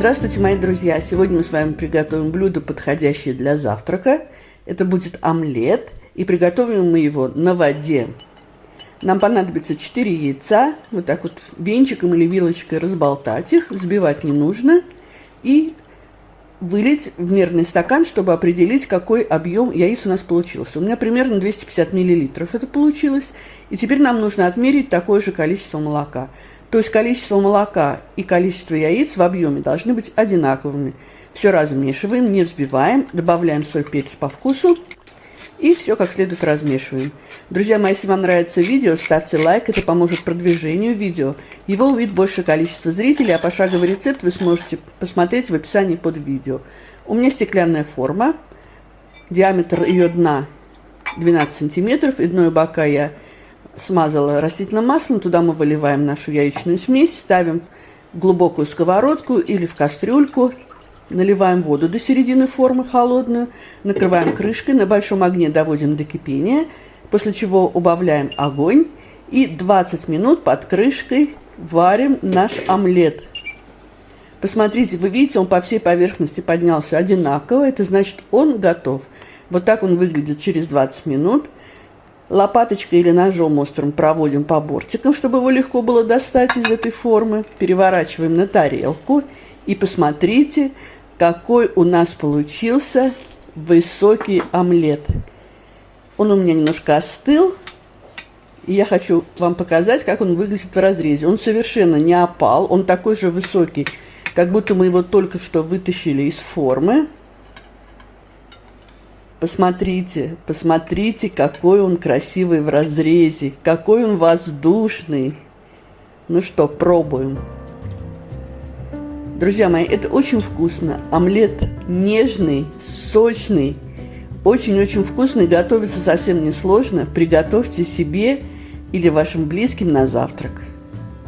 Здравствуйте, мои друзья! Сегодня мы с вами приготовим блюдо, подходящее для завтрака. Это будет омлет, и приготовим мы его на воде. Нам понадобится 4 яйца, вот так вот венчиком или вилочкой разболтать их, взбивать не нужно, и вылить в мерный стакан, чтобы определить, какой объем яиц у нас получился. У меня примерно 250 миллилитров это получилось, и теперь нам нужно отмерить такое же количество молока. То есть количество молока и количество яиц в объеме должны быть одинаковыми. Все размешиваем, не взбиваем, добавляем соль, перец по вкусу и все как следует размешиваем. Друзья мои, если вам нравится видео, ставьте лайк, это поможет продвижению видео. Его увидит большее количество зрителей, а пошаговый рецепт вы сможете посмотреть в описании под видео. У меня стеклянная форма, диаметр ее дна 12 сантиметров, и дно и бока я смазала растительным маслом, туда мы выливаем нашу яичную смесь, ставим в глубокую сковородку или в кастрюльку, наливаем воду до середины формы холодную, накрываем крышкой, на большом огне доводим до кипения, после чего убавляем огонь и 20 минут под крышкой варим наш омлет. Посмотрите, вы видите, он по всей поверхности поднялся одинаково, это значит, он готов. Вот так он выглядит через 20 минут. Лопаточкой или ножом острым проводим по бортикам, чтобы его легко было достать из этой формы. Переворачиваем на тарелку. И посмотрите, какой у нас получился высокий омлет. Он у меня немножко остыл. И я хочу вам показать, как он выглядит в разрезе. Он совершенно не опал. Он такой же высокий, как будто мы его только что вытащили из формы. Посмотрите, посмотрите, какой он красивый в разрезе, какой он воздушный. Ну что, пробуем. Друзья мои, это очень вкусно. Омлет нежный, сочный, очень-очень вкусный. Готовится совсем несложно. Приготовьте себе или вашим близким на завтрак.